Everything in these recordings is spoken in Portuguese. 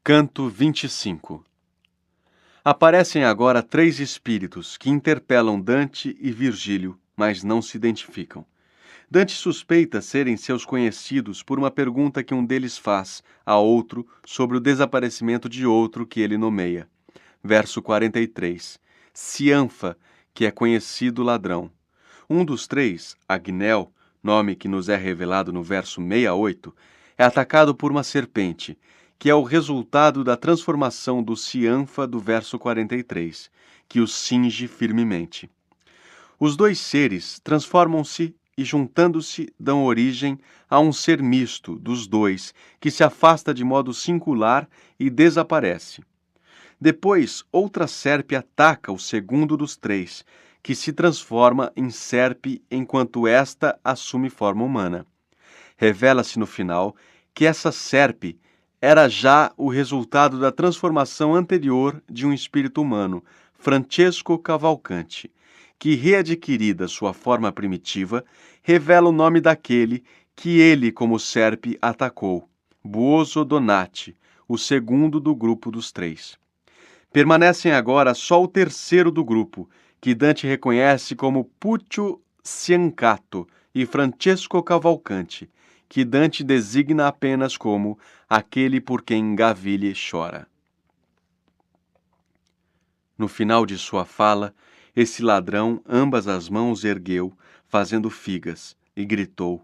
Canto 25. Aparecem agora três espíritos que interpelam Dante e Virgílio, mas não se identificam. Dante suspeita serem seus conhecidos por uma pergunta que um deles faz a outro sobre o desaparecimento de outro que ele nomeia. Verso 43. Cianfa, que é conhecido ladrão. Um dos três, Agnel, nome que nos é revelado no verso 68, é atacado por uma serpente, que é o resultado da transformação do Cianfa do verso 43, que o cinge firmemente. Os dois seres transformam-se e, juntando-se, dão origem a um ser misto dos dois, que se afasta de modo singular e desaparece. Depois, outra serpe ataca o segundo dos três, que se transforma em serpe enquanto esta assume forma humana. Revela-se no final que essa serpe era já o resultado da transformação anterior de um espírito humano, Francesco Cavalcanti, que, readquirida sua forma primitiva, revela o nome daquele que ele, como serpe, atacou, Buoso Donati, o segundo do grupo dos três. Permanecem agora só o terceiro do grupo, que Dante reconhece como Puccio Ciancato e Francesco Cavalcanti, que Dante designa apenas como aquele por quem Gavile chora. No final de sua fala, esse ladrão ambas as mãos ergueu, fazendo figas, e gritou: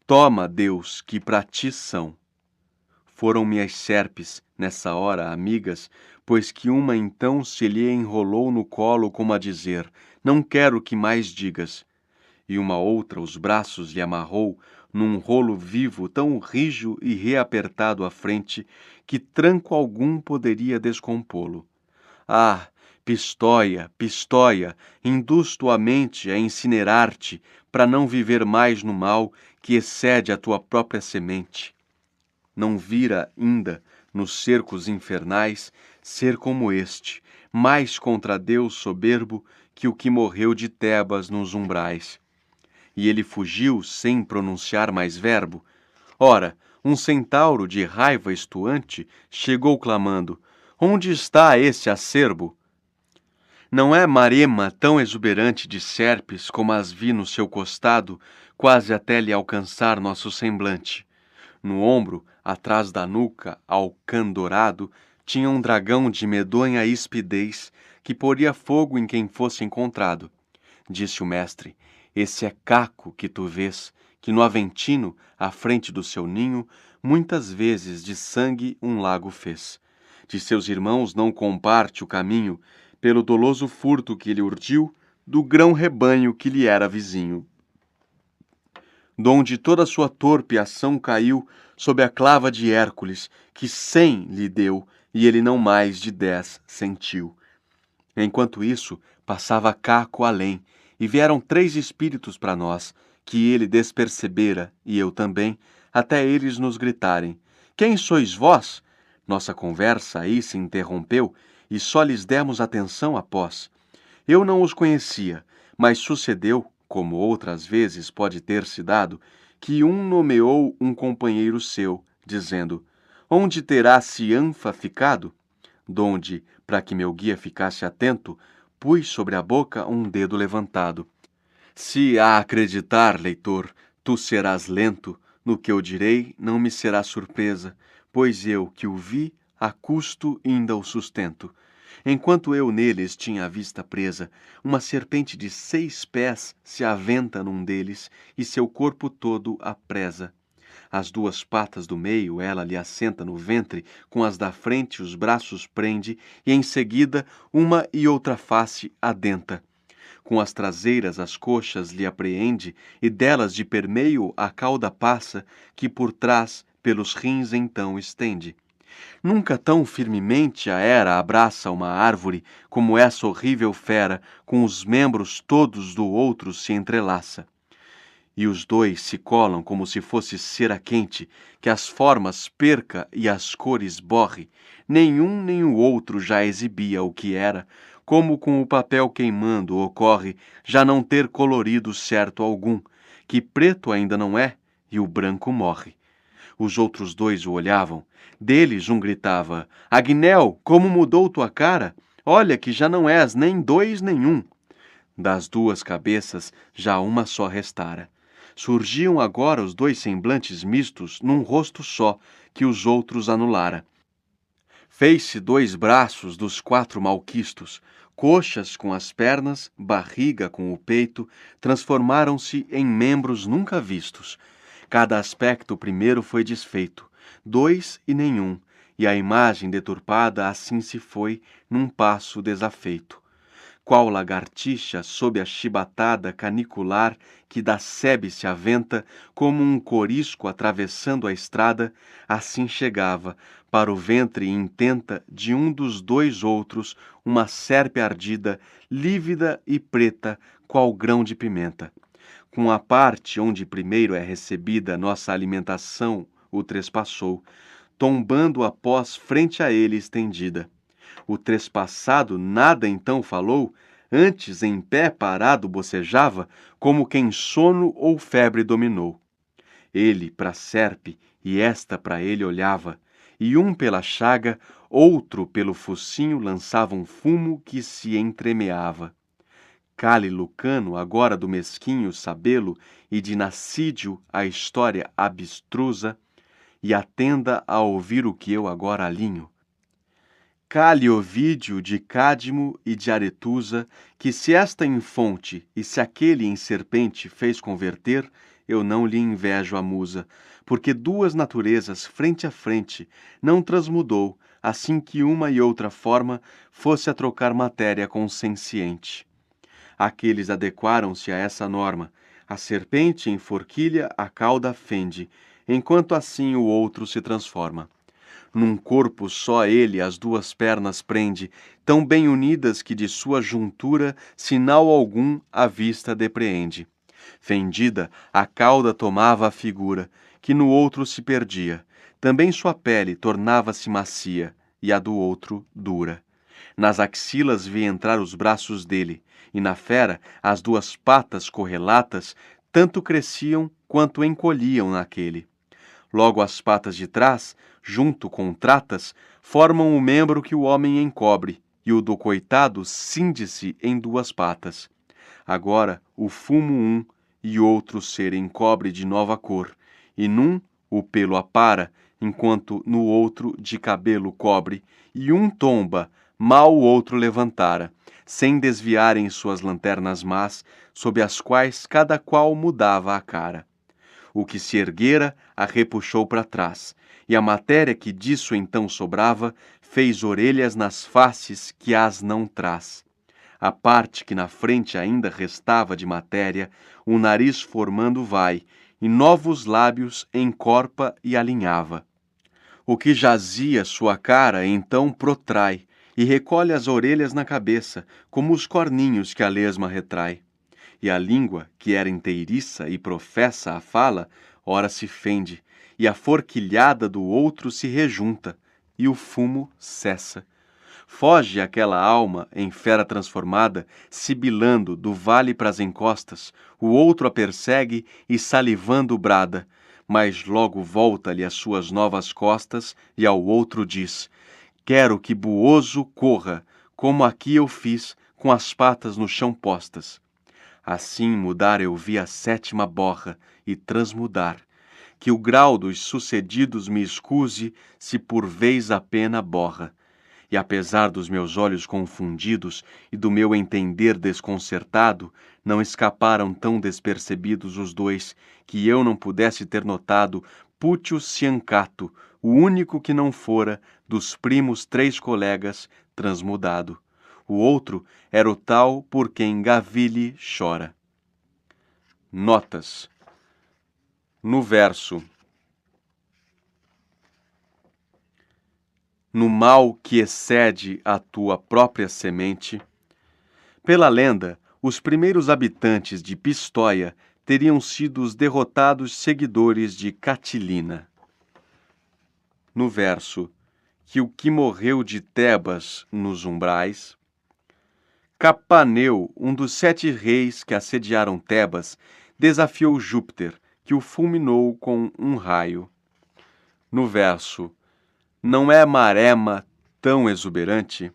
Toma, Deus, que pra ti são. Foram-me as serpes, nessa hora, amigas, pois que uma então se lhe enrolou no colo como a dizer, não quero que mais digas. E uma outra os braços lhe amarrou num rolo vivo tão rijo e reapertado à frente que tranco algum poderia descompô-lo. Ah, Pistóia, Pistóia, induz tua mente a incinerar-te para não viver mais no mal que excede a tua própria semente. Não vira ainda, nos cercos infernais, ser como este, mais contra Deus soberbo que o que morreu de Tebas nos umbrais. E ele fugiu sem pronunciar mais verbo. Ora, um centauro de raiva estuante chegou clamando: Onde está esse acerbo? Não é Marema tão exuberante de serpes como as vi no seu costado, quase até lhe alcançar nosso semblante. No ombro, atrás da nuca, alcã dourado, tinha um dragão de medonha espidez, que poria fogo em quem fosse encontrado. Disse o mestre: Esse é Caco que tu vês, que no Aventino, à frente do seu ninho, muitas vezes de sangue um lago fez. De seus irmãos não comparte o caminho, pelo doloso furto que lhe urdiu, do grão rebanho que lhe era vizinho. Donde toda sua torpe ação caiu sob a clava de Hércules, que 100 lhe deu, e ele não mais de 10 sentiu. Enquanto isso, passava Caco além, e vieram 3 espíritos para nós, que ele despercebera, e eu também, até eles nos gritarem: Quem sois vós? Nossa conversa aí se interrompeu, e só lhes demos atenção após. Eu não os conhecia, mas sucedeu, como outras vezes pode ter se dado, que um nomeou um companheiro seu, dizendo: Onde terá Cianfa ficado? Donde, para que meu guia ficasse atento, pus sobre a boca um dedo levantado. Se a acreditar, leitor, tu serás lento, no que eu direi não me será surpresa, pois eu, que o vi, a custo ainda o sustento. Enquanto eu neles tinha a vista presa, uma serpente de 6 pés se aventa num deles, e seu corpo todo a presa. As 2 patas do meio ela lhe assenta no ventre, com as da frente os braços prende, e em seguida uma e outra face adenta. Com as traseiras as coxas lhe apreende, e delas de permeio a cauda passa, que por trás pelos rins então estende. Nunca tão firmemente a era abraça uma árvore, como essa horrível fera, com os membros todos do outro se entrelaça. E os dois se colam como se fosse cera quente, que as formas perca e as cores borre. Nenhum nem o outro já exibia o que era, como com o papel queimando ocorre já não ter colorido certo algum, que preto ainda não é, e o branco morre. Os outros dois o olhavam. Deles um gritava: Agnel, como mudou tua cara? Olha que já não és nem dois nem um. Das duas cabeças já uma só restara. Surgiam agora os dois semblantes mistos num rosto só, que os outros anulara. Fez-se dois braços dos quatro malquistos, coxas com as pernas, barriga com o peito, transformaram-se em membros nunca vistos. Cada aspecto primeiro foi desfeito, dois e nenhum, e a imagem deturpada assim se foi, num passo desafeito. Qual lagartixa sob a chibatada canicular que da sebe se aventa, como um corisco atravessando a estrada, assim chegava, para o ventre intenta de um dos dois outros, uma serpe ardida, lívida e preta, qual grão de pimenta. Com a parte onde primeiro é recebida nossa alimentação, o trespassou, tombando após frente a ele estendida. O trespassado nada então falou, antes em pé parado bocejava, como quem sono ou febre dominou. Ele para a serpe, e esta para ele olhava, e um pela chaga, outro pelo focinho lançava um fumo que se entremeava. Cale Lucano, agora do mesquinho sabê-lo, e de Nascídio a história abstrusa, e atenda a ouvir o que eu agora alinho. Cale Ovídio de Cádmo e de Aretusa, que se esta em fonte e se aquele em serpente fez converter, eu não lhe invejo a musa, porque duas naturezas frente a frente não transmudou, assim que uma e outra forma fosse a trocar matéria consciente. Aqueles adequaram-se a essa norma, a serpente em forquilha a cauda fende, enquanto assim o outro se transforma. Num corpo só ele as duas pernas prende, tão bem unidas que de sua juntura sinal algum a vista depreende. Fendida, a cauda tomava a figura, que no outro se perdia. Também sua pele tornava-se macia, e a do outro dura. Nas axilas vi entrar os braços dele, e na fera as duas patas correlatas tanto cresciam quanto encolhiam naquele. Logo as patas de trás, junto com tratas, formam o membro que o homem encobre, e o do coitado cinde-se em duas patas. Agora o fumo um e outro ser encobre de nova cor, e num o pelo apara, enquanto no outro de cabelo cobre, e um tomba, mal o outro levantara, sem desviarem suas lanternas más, sob as quais cada qual mudava a cara. O que se erguera a repuxou para trás, e a matéria que disso então sobrava fez orelhas nas faces que as não traz. A parte que na frente ainda restava de matéria, o nariz formando vai, e novos lábios encorpa e alinhava. O que jazia sua cara então protrai, e recolhe as orelhas na cabeça, como os corninhos que a lesma retrai. E a língua, que era inteiriça e professa a fala, ora se fende, e a forquilhada do outro se rejunta, e o fumo cessa. Foge aquela alma, em fera transformada, sibilando do vale pras encostas, o outro a persegue e salivando brada, mas logo volta-lhe as suas novas costas e ao outro diz: quero que buoso corra, como aqui eu fiz, com as patas no chão postas. Assim mudar eu vi a sétima borra e transmudar, que o grau dos sucedidos me escuse se por vez a pena borra. E apesar dos meus olhos confundidos e do meu entender desconcertado, não escaparam tão despercebidos os dois, que eu não pudesse ter notado Pútio Ciancato, o único que não fora, dos primos três colegas, transmudado. O outro era o tal por quem Gavile chora. Notas. No verso: no mal que excede a tua própria semente. Pela lenda, os primeiros habitantes de Pistóia teriam sido os derrotados seguidores de Catilina. No verso: que o que morreu de Tebas nos umbrais. Capaneu, um dos 7 reis que assediaram Tebas, desafiou Júpiter, que o fulminou com um raio. No verso, não é Marema tão exuberante?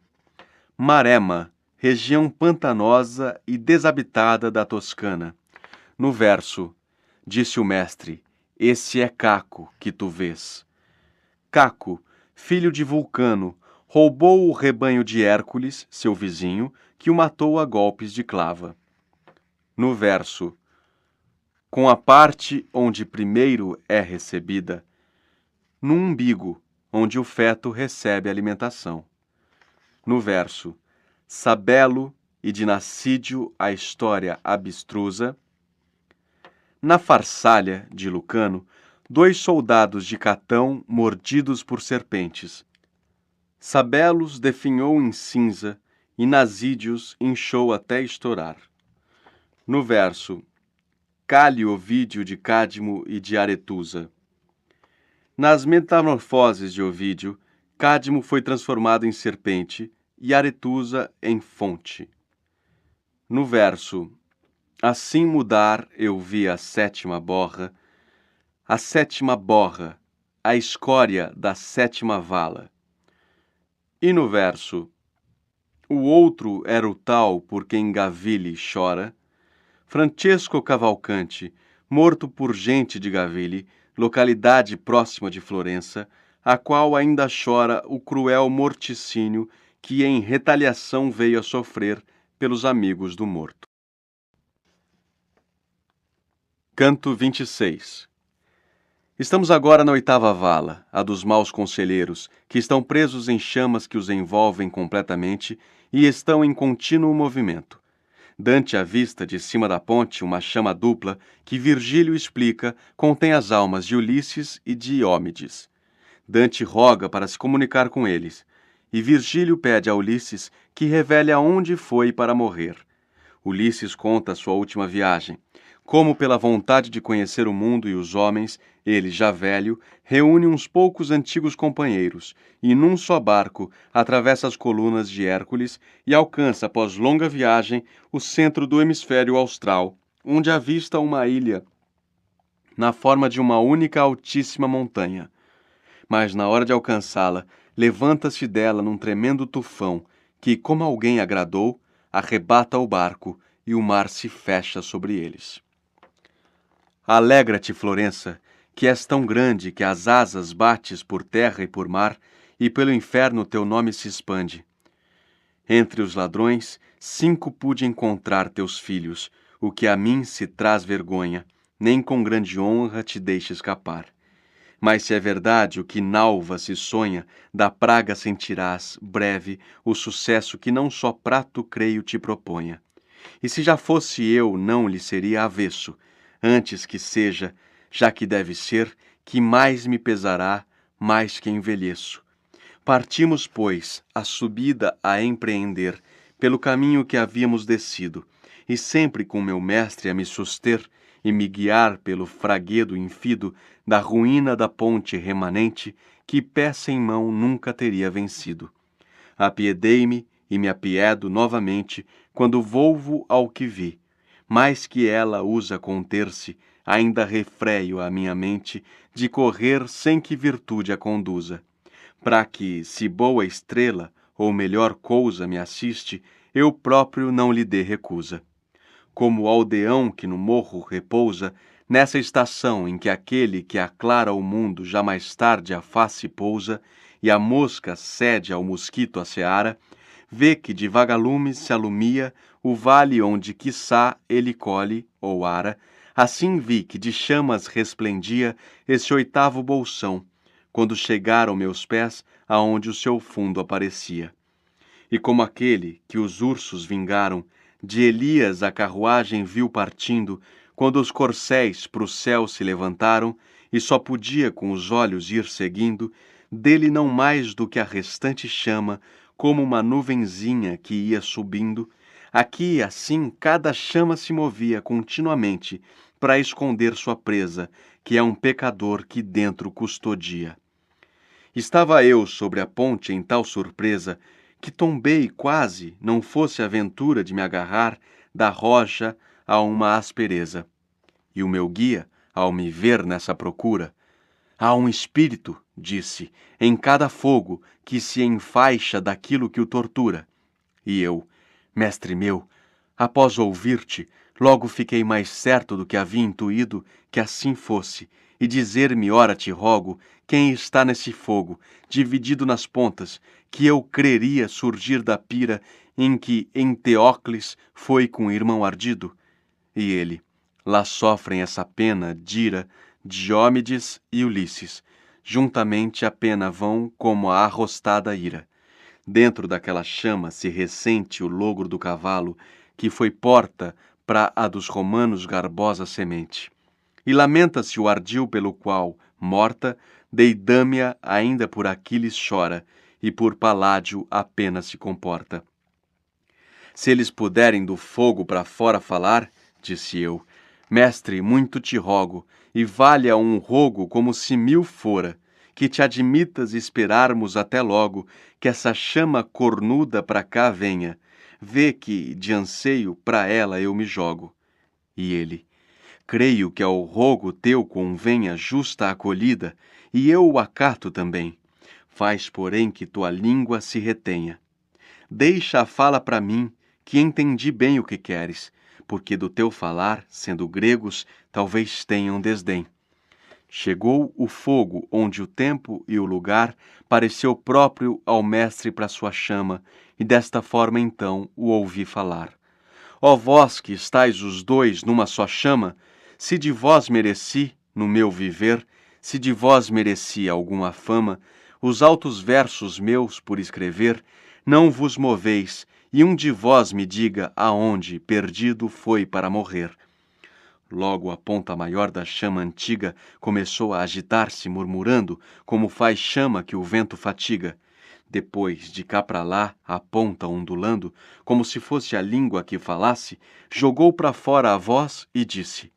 Marema, região pantanosa e desabitada da Toscana. No verso, disse o mestre, esse é Caco que tu vês. Caco, filho de Vulcano, roubou o rebanho de Hércules, seu vizinho, que o matou a golpes de clava. No verso, com a parte onde primeiro é recebida, no umbigo, onde o feto recebe alimentação. No verso, Sabelo e de Nascídio a história abstrusa. Na Farsália de Lucano, 2 soldados de Catão mordidos por serpentes. Sabelos definhou em cinza e Nasídios inchou até estourar. No verso, Cálio Ovídio de Cádmo e de Aretusa. Nas metamorfoses de Ovídio, Cádmo foi transformado em serpente e Aretusa em fonte. No verso, assim mudar eu vi a 7ª borra, a 7ª borra, a escória da 7ª vala. E no verso, o outro era o tal por quem Gavile chora, Francesco Cavalcante, morto por gente de Gavile, localidade próxima de Florença, a qual ainda chora o cruel morticínio que em retaliação veio a sofrer pelos amigos do morto. Canto 26. Estamos agora na 8ª vala, a dos maus conselheiros, que estão presos em chamas que os envolvem completamente e estão em contínuo movimento. Dante avista de cima da ponte uma chama dupla que Virgílio explica contém as almas de Ulisses e de Iômedes. Dante roga para se comunicar com eles, e Virgílio pede a Ulisses que revele aonde foi para morrer. Ulisses conta sua última viagem, como pela vontade de conhecer o mundo e os homens, ele, já velho, reúne uns poucos antigos companheiros e, num só barco, atravessa as colunas de Hércules e alcança, após longa viagem, o centro do hemisfério austral, onde avista uma ilha na forma de uma única altíssima montanha. Mas, na hora de alcançá-la, levanta-se dela num tremendo tufão que, como alguém agradou, arrebata o barco e o mar se fecha sobre eles. Alegra-te, Florença, que és tão grande que as asas bates por terra e por mar, e pelo inferno teu nome se expande. Entre os ladrões, 5 pude encontrar teus filhos, o que a mim se traz vergonha, nem com grande honra te deixe escapar. Mas se é verdade o que nalva se sonha, da praga sentirás, breve, o sucesso que não só prato creio te proponha. E se já fosse eu, não lhe seria avesso, antes que seja, já que deve ser, que mais me pesará, mais que envelheço. Partimos, pois, a subida a empreender, pelo caminho que havíamos descido, e sempre com meu mestre a me suster e me guiar pelo fraguedo infido da ruína da ponte remanente, que pé sem mão nunca teria vencido. Apiedei-me e me apiedo novamente, quando volvo ao que vi. Mais que ela usa conter-se, ainda refreio a minha mente de correr sem que virtude a conduza. Para que, se boa estrela, ou melhor cousa me assiste, eu próprio não lhe dê recusa. Como o aldeão que no morro repousa, nessa estação em que aquele que aclara o mundo já mais tarde a face pousa, e a mosca cede ao mosquito a seara, vê que de vagalumes se alumia o vale onde quiçá ele colhe, ou ara, assim vi que de chamas resplendia esse 8º bolsão, quando chegaram meus pés aonde o seu fundo aparecia. E como aquele que os ursos vingaram, de Elias a carruagem viu partindo, quando os corcéis pro céu se levantaram, e só podia com os olhos ir seguindo, dele não mais do que a restante chama, como uma nuvenzinha que ia subindo, aqui assim cada chama se movia continuamente para esconder sua presa, que é um pecador que dentro custodia. Estava eu sobre a ponte em tal surpresa, que tombei quase, não fosse a ventura de me agarrar da rocha a uma aspereza. E o meu guia, ao me ver nessa procura, Há um espírito, disse, em cada fogo que se enfaixa daquilo que o tortura. E eu, mestre meu, após ouvir-te, logo fiquei mais certo do que havia intuído que assim fosse, e dizer-me, ora te rogo, quem está nesse fogo, dividido nas pontas, que eu creria surgir da pira em que Enteócles foi com o irmão ardido? E ele, lá sofrem essa pena Dira, Diómedes e Ulisses, juntamente a pena vão como a arrostada ira. Dentro daquela chama se ressente o logro do cavalo, que foi porta para a dos romanos garbosa semente. E lamenta-se o ardil pelo qual, morta, Deidâmia ainda por Aquiles chora, e por Paládio apenas se comporta. Se eles puderem do fogo para fora falar, disse eu, mestre, muito te rogo, e valha um rogo como se 1000 fora, que te admitas esperarmos até logo, que essa chama cornuda pra cá venha. Vê que, de anseio, pra ela eu me jogo. E ele, creio que ao rogo teu convenha justa acolhida, e eu o acato também. Faz, porém, que tua língua se retenha. Deixa a fala para mim, que entendi bem o que queres, porque do teu falar, sendo gregos, talvez tenham desdém. Chegou o fogo, onde o tempo e o lugar pareceu próprio ao mestre para sua chama, e desta forma então o ouvi falar. Ó vós que estáis os dois numa só chama, se de vós mereci, no meu viver, se de vós mereci alguma fama, os altos versos meus por escrever, não vos moveis, e um de vós me diga aonde, perdido, foi para morrer. Logo a ponta maior da chama antiga começou a agitar-se, murmurando, como faz chama que o vento fatiga. Depois, de cá para lá, a ponta ondulando, como se fosse a língua que falasse, jogou para fora a voz e disse: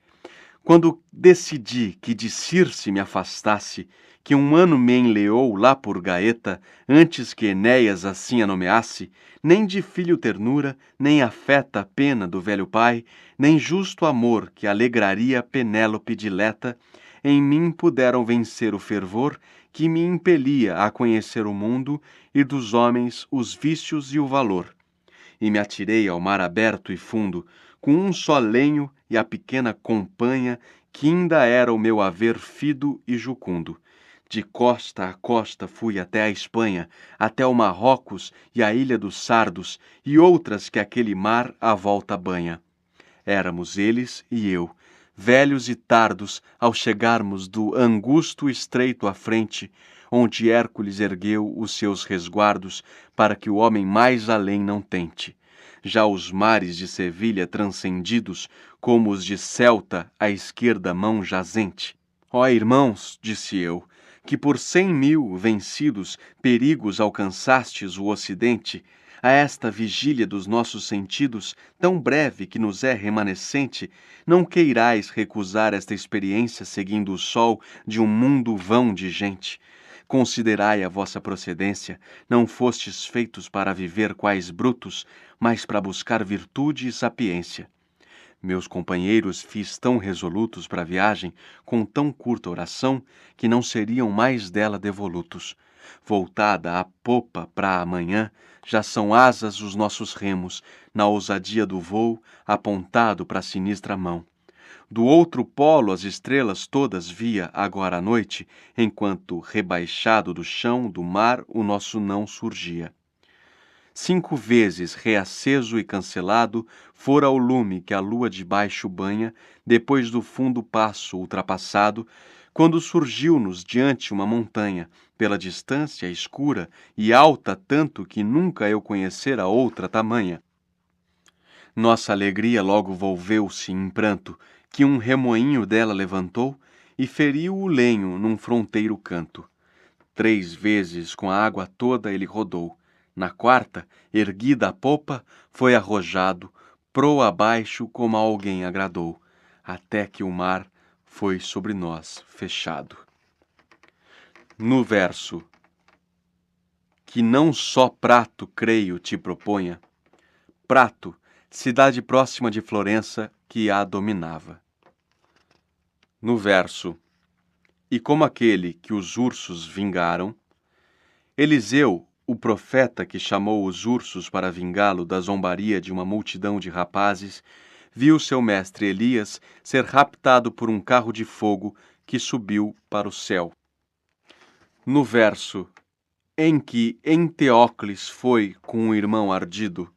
quando decidi que de Circe me afastasse, que um ano me enleou lá por Gaeta, antes que Enéas assim a nomeasse, nem de filho ternura, nem afeta a pena do velho pai, nem justo amor que alegraria Penélope dileta, em mim puderam vencer o fervor que me impelia a conhecer o mundo e dos homens os vícios e o valor. E me atirei ao mar aberto e fundo, com um só lenho e a pequena companha, que ainda era o meu haver fido e jucundo. De costa a costa fui até a Espanha, até o Marrocos e a ilha dos Sardos, e outras que aquele mar à volta banha. Éramos eles e eu, velhos e tardos, ao chegarmos do angusto estreito à frente, onde Hércules ergueu os seus resguardos, para que o homem mais além não tente. Já os mares de Sevilha transcendidos, como os de Celta, à esquerda mão jazente. Ó irmãos, disse eu, que por 100.000 vencidos perigos alcançastes o ocidente, a esta vigília dos nossos sentidos, tão breve que nos é remanescente, não queirais recusar esta experiência seguindo o sol de um mundo vão de gente. Considerai a vossa procedência, não fostes feitos para viver quais brutos, mas para buscar virtude e sapiência. Meus companheiros fiz tão resolutos para a viagem, com tão curta oração, que não seriam mais dela devolutos. Voltada a popa para amanhã, já são asas os nossos remos, na ousadia do voo, apontado para a sinistra mão. Do outro polo as estrelas todas via agora à noite, enquanto, rebaixado do chão do mar, o nosso não surgia. 5 vezes reaceso e cancelado fora o lume que a lua de baixo banha, depois do fundo passo ultrapassado, quando surgiu-nos diante uma montanha, pela distância escura e alta tanto que nunca eu conhecera outra tamanha. Nossa alegria logo volveu-se em pranto, que um remoinho dela levantou e feriu o lenho num fronteiro canto. 3 vezes com a água toda ele rodou. Na quarta, erguida a popa, foi arrojado, proa abaixo como a alguém agradou, até que o mar foi sobre nós fechado. No verso, que não só Prato, creio, te proponha, Prato, cidade próxima de Florença, que a dominava. No verso, e como aquele que os ursos vingaram, Eliseu, o profeta que chamou os ursos para vingá-lo da zombaria de uma multidão de rapazes, viu seu mestre Elias ser raptado por um carro de fogo que subiu para o céu. No verso em que Enteócles foi com o irmão ardido,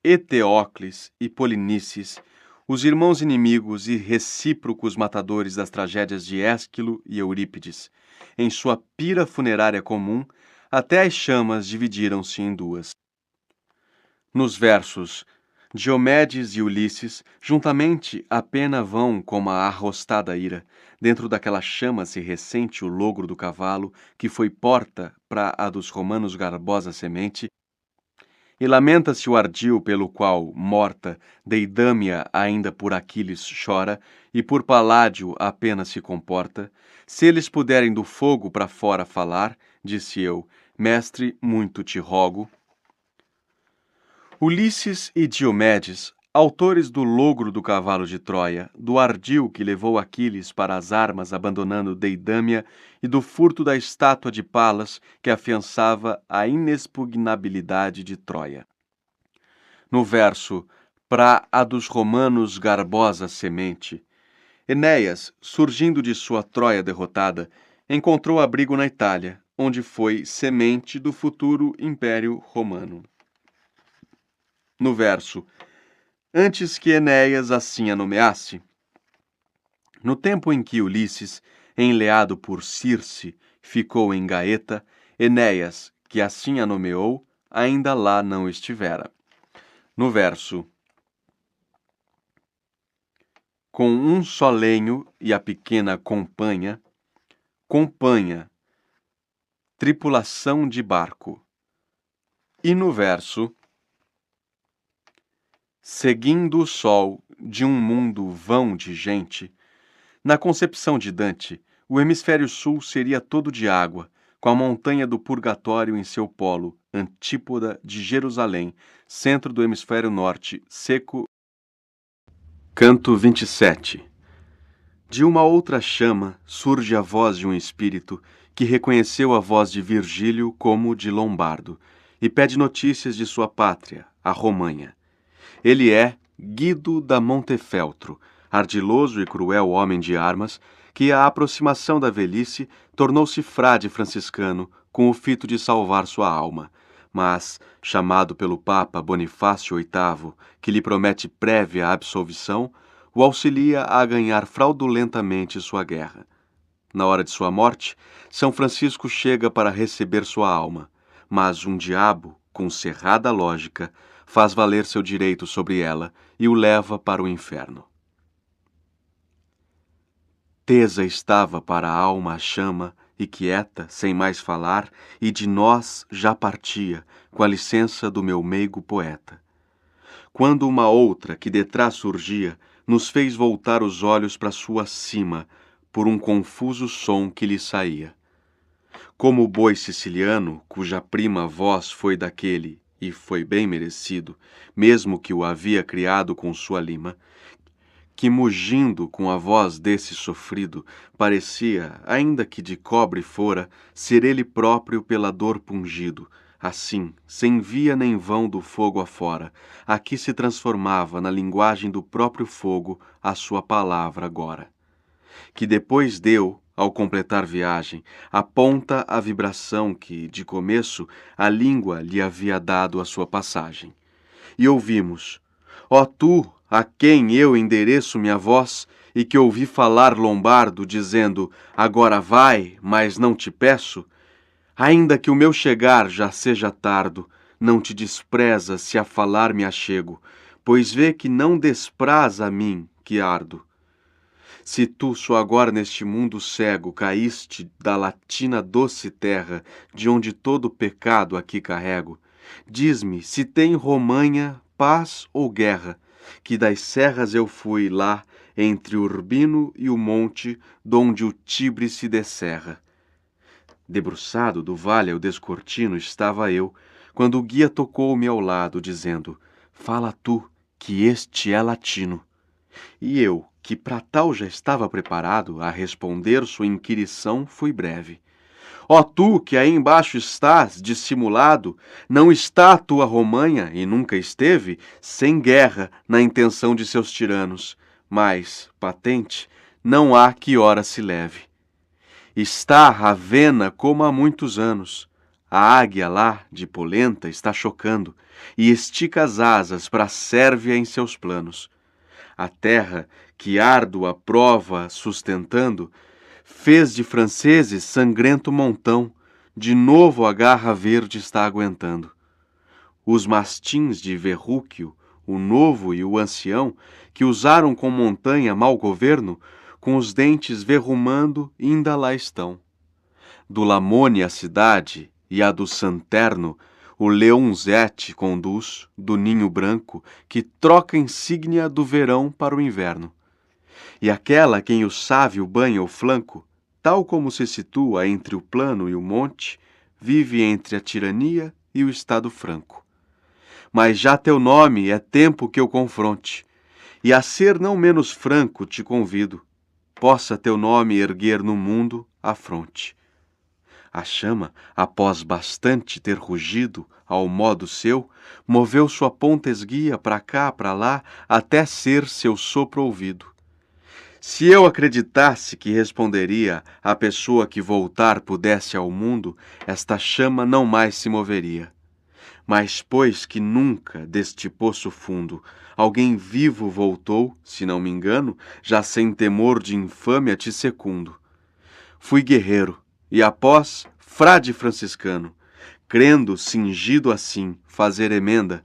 Eteócles e Polinices, os irmãos inimigos e recíprocos matadores das tragédias de Ésquilo e Eurípides, em sua pira funerária comum, até as chamas dividiram-se em duas. Nos versos Diomedes e Ulisses, juntamente a pena vão como a arrostada ira. Dentro daquela chama se ressente o logro do cavalo, que foi porta para a dos romanos garbosa semente, e lamenta-se o ardil pelo qual, morta, Deidâmia ainda por Aquiles chora, e por Paládio apenas se comporta. Se eles puderem do fogo para fora falar, disse eu, mestre, muito te rogo. Ulisses e Diomedes, autores do logro do cavalo de Troia, do ardil que levou Aquiles para as armas abandonando Deidâmia e do furto da estátua de Palas que afiançava a inexpugnabilidade de Troia. No verso pra a dos romanos garbosa semente, Enéas, surgindo de sua Troia derrotada, encontrou abrigo na Itália, onde foi semente do futuro Império Romano. No verso, antes que Enéas assim a nomeasse, no tempo em que Ulisses, enleado por Circe, ficou em Gaeta, Enéas, que assim a nomeou, ainda lá não estivera. No verso, com um só lenho e a pequena companha, tripulação de barco. E no verso, seguindo o sol de um mundo vão de gente, na concepção de Dante, o hemisfério sul seria todo de água, com a montanha do purgatório em seu polo, antípoda de Jerusalém, centro do hemisfério norte, seco. Canto 27. De uma outra chama surge a voz de um espírito que reconheceu a voz de Virgílio como de Lombardo e pede notícias de sua pátria, a Romanha. Ele é Guido da Montefeltro, ardiloso e cruel homem de armas, que à aproximação da velhice tornou-se frade franciscano com o fito de salvar sua alma, mas, chamado pelo Papa Bonifácio VIII, que lhe promete prévia absolvição, o auxilia a ganhar fraudulentamente sua guerra. Na hora de sua morte, São Francisco chega para receber sua alma, mas um diabo, com cerrada lógica, faz valer seu direito sobre ela e o leva para o inferno. Tesa estava para a alma a chama, e quieta, sem mais falar, e de nós já partia, com a licença do meu meigo poeta. Quando uma outra, que detrás surgia, nos fez voltar os olhos para sua cima, por um confuso som que lhe saía. Como o boi siciliano, cuja prima voz foi daquele, e foi bem merecido, mesmo que o havia criado com sua lima, que mugindo com a voz desse sofrido, parecia, ainda que de cobre fora, ser ele próprio pela dor pungido, assim, sem via nem vão do fogo afora, aqui se transformava na linguagem do próprio fogo a sua palavra agora. Que depois deu, ao completar viagem, aponta a vibração que, de começo, a língua lhe havia dado a sua passagem. E ouvimos, ó tu, a quem eu endereço minha voz, e que ouvi falar Lombardo, dizendo, agora vai, mas não te peço, ainda que o meu chegar já seja tardo, não te despreza se a falar me achego, pois vê que não despraz a mim que ardo. Se tu só agora neste mundo cego caíste da latina doce terra, de onde todo pecado aqui carrego, diz-me se tem Romanha paz ou guerra, que das serras eu fui lá, entre o Urbino e o monte, donde o Tibre se descerra. Debruçado do vale ao descortino estava eu, quando o guia tocou-me ao lado, dizendo, fala tu, que este é latino. E eu, que para tal já estava preparado, a responder sua inquirição fui breve. Ó tu, que aí embaixo estás, dissimulado, não está a tua Romanha, e nunca esteve, sem guerra na intenção de seus tiranos, mas, patente, não há que hora se leve. Está Ravenna como há muitos anos. A águia lá, de polenta, está chocando, e estica as asas para a Sérvia em seus planos. A terra, que árdua prova sustentando, fez de franceses sangrento montão, de novo a garra verde está aguentando. Os mastins de Verrúquio, o novo e o ancião, que usaram com montanha mau governo, com os dentes verrumando, ainda lá estão. Do Lamone a cidade e a do Santerno, o Leonzete conduz, do ninho branco, que troca insígnia do verão para o inverno. E aquela quem o sávio banha o flanco, tal como se situa entre o plano e o monte, vive entre a tirania e o estado franco. Mas já teu nome é tempo que eu confronte, e a ser não menos franco te convido, possa teu nome erguer no mundo a fronte. A chama, após bastante ter rugido ao modo seu, moveu sua ponta esguia para cá, para lá, até ser seu sopro ouvido. Se eu acreditasse que responderia à pessoa que voltar pudesse ao mundo, esta chama não mais se moveria. Mas pois que nunca deste poço fundo alguém vivo voltou, se não me engano, já sem temor de infâmia te secundo. Fui guerreiro, e após, frade franciscano, crendo, cingido assim, fazer emenda,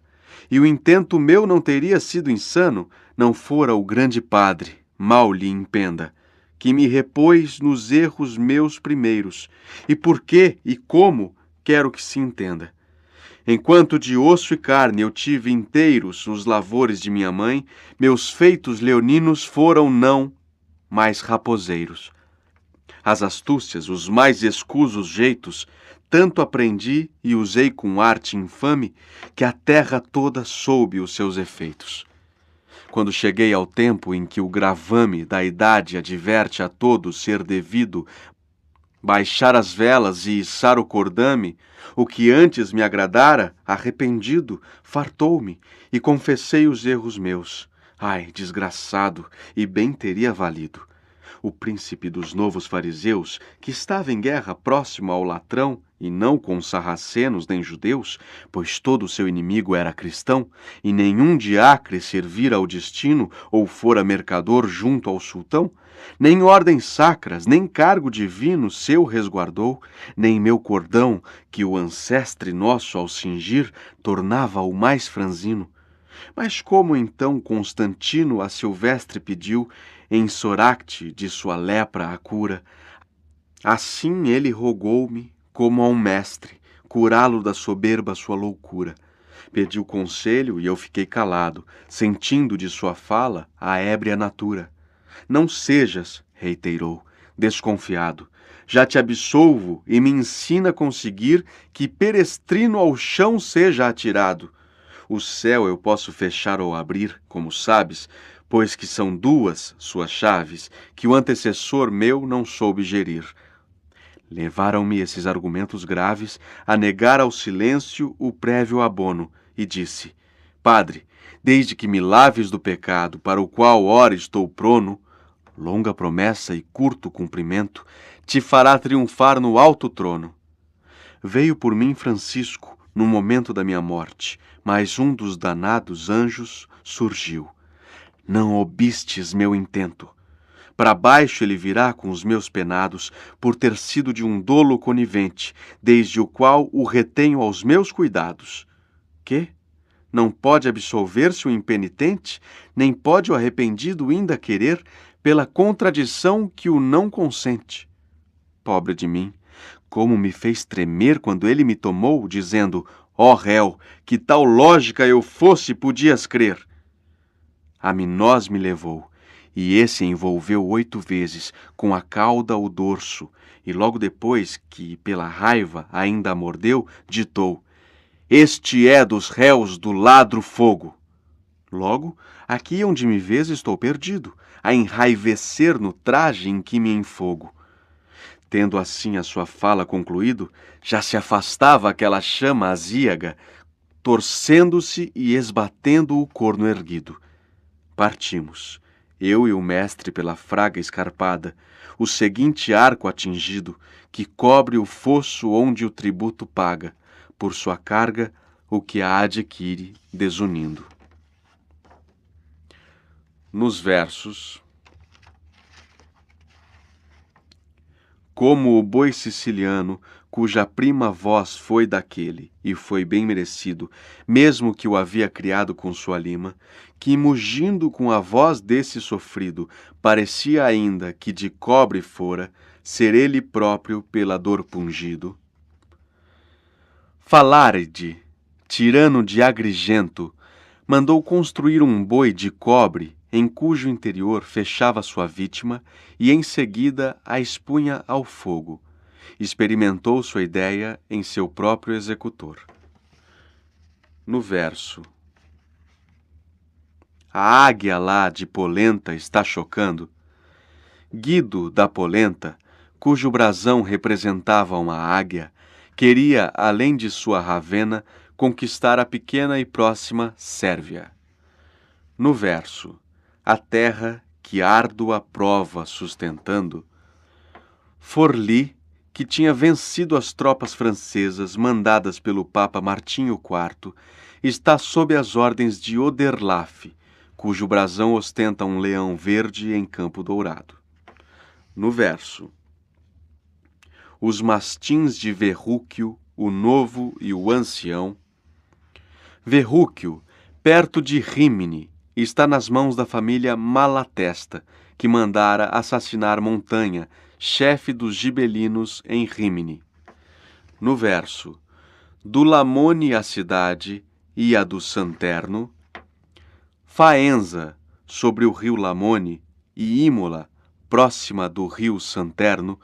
e o intento meu não teria sido insano, não fora o grande padre, mal lhe impenda, que me repôs nos erros meus primeiros, e por quê e como, quero que se entenda. Enquanto de osso e carne eu tive inteiros os lavores de minha mãe, meus feitos leoninos foram não mais raposeiros. As astúcias, os mais escusos jeitos, tanto aprendi e usei com arte infame, que a terra toda soube os seus efeitos. Quando cheguei ao tempo em que o gravame da idade adverte a todos ser devido baixar as velas e içar o cordame, o que antes me agradara, arrependido, fartou-me, e confessei os erros meus. Ai, desgraçado, e bem teria valido. O príncipe dos novos fariseus, que estava em guerra próximo ao latrão, e não com sarracenos nem judeus, pois todo o seu inimigo era cristão, e nenhum diacre servira ao destino ou fora mercador junto ao sultão, nem ordens sacras, nem cargo divino seu resguardou, nem meu cordão, que o ancestre nosso ao cingir tornava-o mais franzino. Mas como então Constantino a Silvestre pediu, em Soracte de sua lepra a cura, assim ele rogou-me, como a um mestre, curá-lo da soberba sua loucura. Pediu conselho e eu fiquei calado, sentindo de sua fala a ébria natura. Não sejas, reiterou, desconfiado. Já te absolvo e me ensina a conseguir que perestrino ao chão seja atirado. O céu eu posso fechar ou abrir, como sabes, pois que são duas suas chaves, que o antecessor meu não soube gerir. Levaram-me esses argumentos graves a negar ao silêncio o prévio abono, e disse, Padre, desde que me laves do pecado, para o qual ora estou prono, longa promessa e curto cumprimento, te fará triunfar no alto trono. Veio por mim Francisco, no momento da minha morte, mas um dos danados anjos surgiu. Não obstes meu intento. Para baixo ele virá com os meus penados, por ter sido de um dolo conivente, desde o qual o retenho aos meus cuidados. Que? Não pode absolver-se o impenitente, nem pode o arrependido ainda querer, pela contradição que o não consente. Pobre de mim, como me fez tremer quando ele me tomou, dizendo, ó réu, que tal lógica eu fosse podias crer. A Minós me levou, e esse envolveu 8 vezes, com a cauda o dorso, e logo depois que, pela raiva, ainda a mordeu, ditou, Este é dos réus do ladro fogo. Logo, aqui onde me vês estou perdido, a enraivecer no traje em que me enfogo. Tendo assim a sua fala concluído, já se afastava aquela chama azíaga, torcendo-se e esbatendo o corno erguido. Partimos, eu e o mestre pela fraga escarpada, o seguinte arco atingido, que cobre o fosso onde o tributo paga, por sua carga, o que a adquire desunindo. Nos versos: como o boi siciliano, cuja prima voz foi daquele, e foi bem merecido, mesmo que o havia criado com sua lima, que mugindo com a voz desse sofrido, parecia ainda que de cobre fora, ser ele próprio pela dor pungido. Falarde, tirano de Agrigento, mandou construir um boi de cobre, em cujo interior fechava sua vítima e em seguida a expunha ao fogo. Experimentou sua ideia em seu próprio executor. No verso: a águia lá de polenta está chocando. Guido da polenta, cujo brasão representava uma águia, queria, além de sua Ravenna, conquistar a pequena e próxima Sérvia. No verso: a terra que árdua prova sustentando, Forli, que tinha vencido as tropas francesas mandadas pelo Papa Martinho IV, está sob as ordens de Oderlaf, cujo brasão ostenta um leão verde em campo dourado. No verso: os mastins de Verrúquio, o novo e o ancião. Verrúquio, perto de Rímini, está nas mãos da família Malatesta, que mandara assassinar Montanha, chefe dos gibelinos em Rímini. No verso: do Lamone a cidade e a do Santerno. Faenza, sobre o rio Lamone, e Imola, próxima do rio Santerno,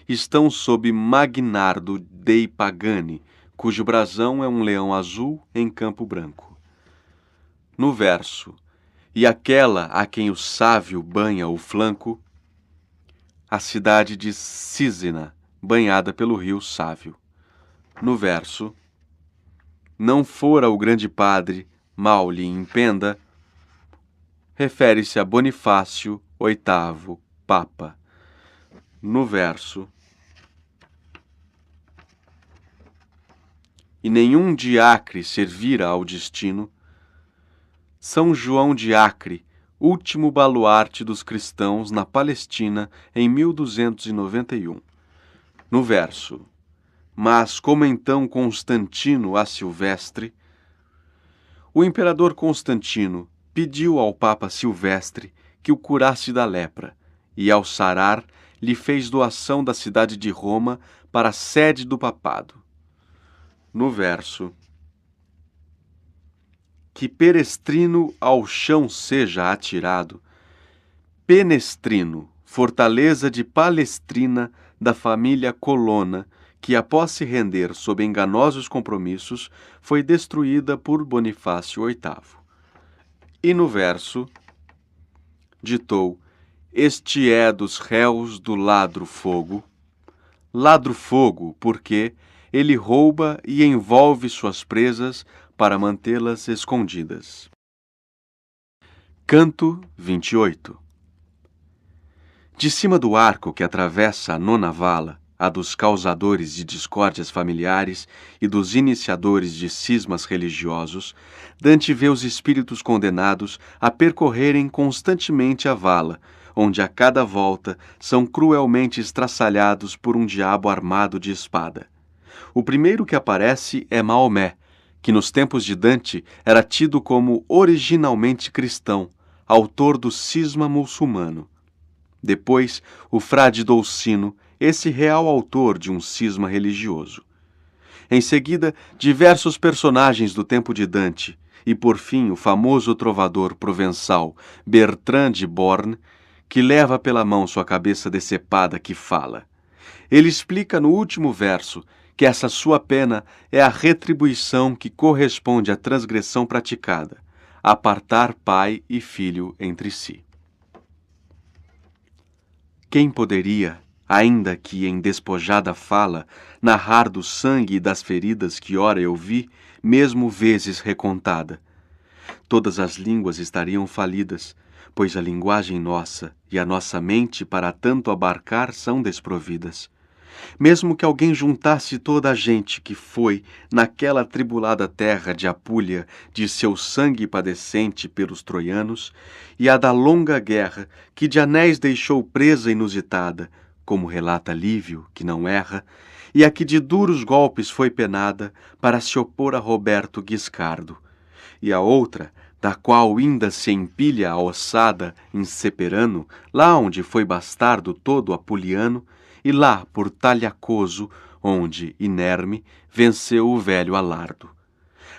estão sob Magnardo dei Pagani, cujo brasão é um leão azul em campo branco. No verso: e aquela a quem o Sávio banha o flanco, a cidade de Císena, banhada pelo rio Sávio. No verso: não fora o grande padre, mal lhe impenda, refere-se a Bonifácio VIII, Papa. No verso: e nenhum de Acre servira ao destino, São João de Acre, último baluarte dos cristãos na Palestina em 1291. No verso: mas como então Constantino a Silvestre, o imperador Constantino pediu ao Papa Silvestre que o curasse da lepra, e ao sarar lhe fez doação da cidade de Roma para a sede do papado. No verso: que Perestrino ao chão seja atirado, Penestrino, fortaleza de Palestrina da família Colonna, que após se render sob enganosos compromissos, foi destruída por Bonifácio VIII. E no verso, ditou: este é dos réus do ladro fogo, porque ele rouba e envolve suas presas para mantê-las escondidas. Canto 28. De cima do arco que atravessa a nona vala, a dos causadores de discórdias familiares e dos iniciadores de cismas religiosos, Dante vê os espíritos condenados a percorrerem constantemente a vala, onde a cada volta são cruelmente estraçalhados por um diabo armado de espada. O primeiro que aparece é Maomé, que nos tempos de Dante era tido como originalmente cristão, autor do cisma muçulmano. Depois, o frade Dolcino, esse real autor de um cisma religioso. Em seguida, diversos personagens do tempo de Dante, e por fim o famoso trovador provençal Bertrand de Born, que leva pela mão sua cabeça decepada que fala. Ele explica no último verso que essa sua pena é a retribuição que corresponde à transgressão praticada, apartar pai e filho entre si. Quem poderia, ainda que em despojada fala, narrar do sangue e das feridas que ora eu vi, mesmo vezes recontada? Todas as línguas estariam falidas, pois a linguagem nossa e a nossa mente para tanto abarcar são desprovidas. Mesmo que alguém juntasse toda a gente que foi, naquela tribulada terra de Apúlia, de seu sangue padecente pelos troianos, e a da longa guerra, que de anéis deixou presa inusitada, como relata Lívio, que não erra, e a que de duros golpes foi penada, para se opor a Roberto Guiscardo, e a outra, da qual ainda se empilha a ossada em Ceperano, lá onde foi bastardo todo apuliano, e lá por Talhacoso, onde, inerme, venceu o velho Alardo.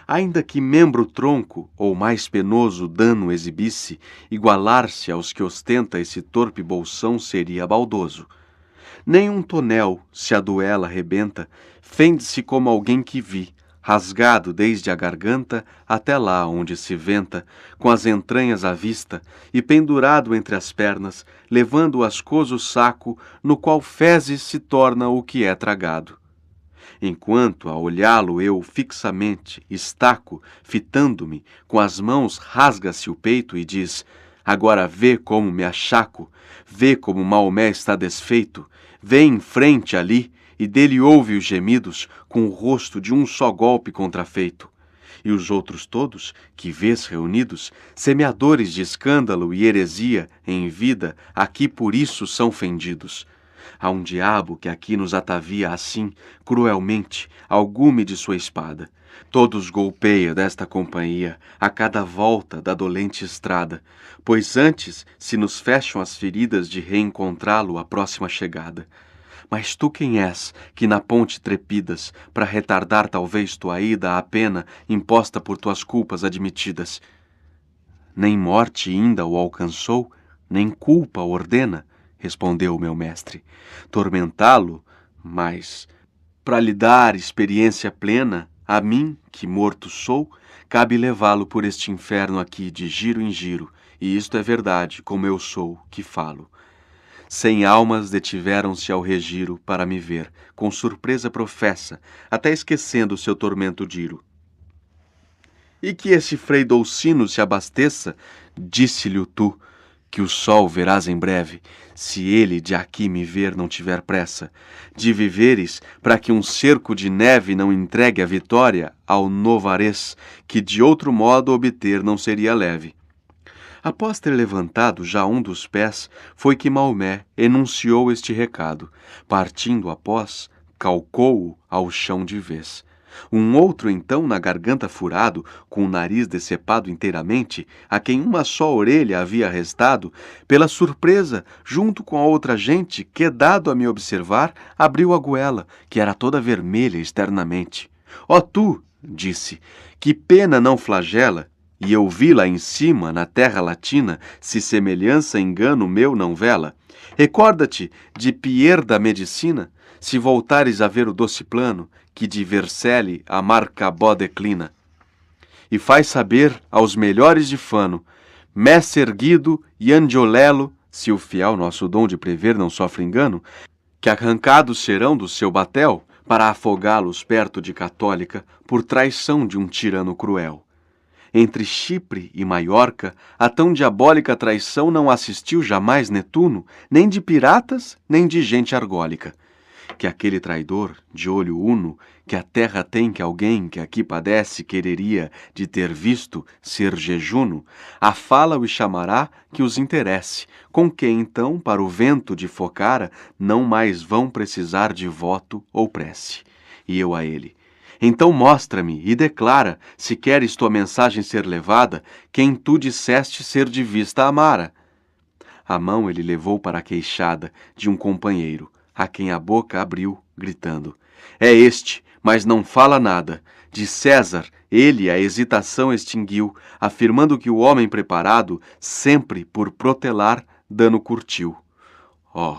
Ainda que membro tronco, ou mais penoso dano exibisse, igualar-se aos que ostenta esse torpe bolsão seria baldoso. Nem um tonel, se a duela rebenta, fende-se como alguém que vi, rasgado desde a garganta até lá onde se venta, com as entranhas à vista, e pendurado entre as pernas, levando o ascoso saco, no qual fezes se torna o que é tragado. Enquanto, a olhá-lo eu fixamente, estaco, fitando-me, com as mãos rasga-se o peito e diz: agora vê como me achaco, vê como Maomé está desfeito, vê em frente ali, e dele ouve os gemidos, com o rosto de um só golpe contrafeito. E os outros todos, que vês reunidos, semeadores de escândalo e heresia, em vida, aqui por isso são fendidos. Há um diabo que aqui nos atavia assim, cruelmente, ao gume de sua espada. Todos golpeia desta companhia, a cada volta da dolente estrada, pois antes se nos fecham as feridas de reencontrá-lo à próxima chegada. Mas tu quem és, que na ponte trepidas, para retardar talvez tua ida à pena imposta por tuas culpas admitidas? Nem morte ainda o alcançou, nem culpa ordena, respondeu o meu mestre. Tormentá-lo, mas, para lhe dar experiência plena, a mim, que morto sou, cabe levá-lo por este inferno aqui de giro em giro, e isto é verdade, como eu sou, que falo. 100 almas detiveram-se ao regiro para me ver, com surpresa professa, até esquecendo o seu tormento diro. E que esse Frei Dolcino se abasteça, disse-lhe tu, que o sol verás em breve, se ele de aqui me ver não tiver pressa, de viveres, para que um cerco de neve não entregue a vitória ao novarês, que de outro modo obter não seria leve. Após ter levantado já um dos pés, foi que Maomé enunciou este recado, partindo após, calcou-o ao chão de vez. Um outro então, na garganta furado, com o nariz decepado inteiramente, a quem uma só orelha havia restado, pela surpresa, junto com a outra gente, que, dado a me observar, abriu a goela, que era toda vermelha externamente. Ó tu, disse, que pena não flagela, e eu vi lá em cima, na terra latina, se semelhança engano meu não vela. Recorda-te de Pierre da Medicina, se voltares a ver o doce plano, que de Vercelli a Marcabó declina. E faz saber aos melhores de Fano, Messer Guido e Angiolello, se o fiel nosso dom de prever não sofre engano, que arrancados serão do seu batel, para afogá-los perto de Católica, por traição de um tirano cruel. Entre Chipre e Maiorca, a tão diabólica traição não assistiu jamais Netuno, nem de piratas, nem de gente argólica. Que aquele traidor, de olho uno, que a terra tem que alguém que aqui padece quereria de ter visto ser jejuno, a fala o chamará que os interesse, com que então, para o vento de focara, não mais vão precisar de voto ou prece. E eu a ele: então mostra-me e declara, se queres tua mensagem ser levada, quem tu disseste ser de vista amara. A mão ele levou para a queixada de um companheiro, a quem a boca abriu, gritando: é este, mas não fala nada. De César, ele a hesitação extinguiu, afirmando que o homem preparado, sempre por protelar, dano curtiu. Oh,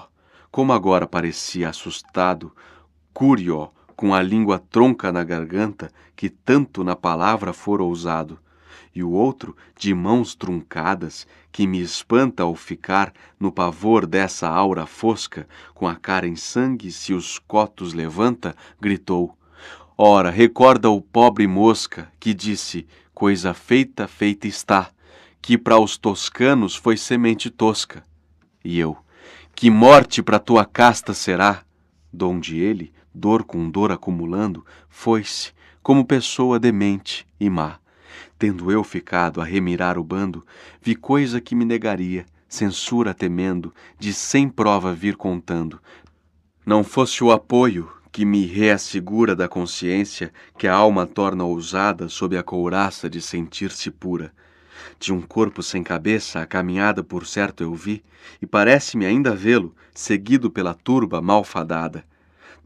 como agora parecia assustado, Curió, com a língua tronca na garganta, que tanto na palavra fora ousado. e o outro de mãos truncadas, que me espanta ao ficar no pavor dessa aura fosca, com a cara em sangue se os cotos levanta, gritou: ora, recorda o pobre mosca, que disse, coisa feita, feita está, que para os toscanos foi semente tosca. E eu, que morte para tua casta será? Donde ele, dor com dor acumulando, foi-se, como pessoa demente e má. Tendo eu ficado a remirar o bando, vi coisa que me negaria, censura temendo, de sem prova vir contando. Não fosse o apoio que me reassegura da consciência, que a alma torna ousada sob a couraça de sentir-se pura. De um corpo sem cabeça a caminhada por certo eu vi, e parece-me ainda vê-lo, seguido pela turba malfadada.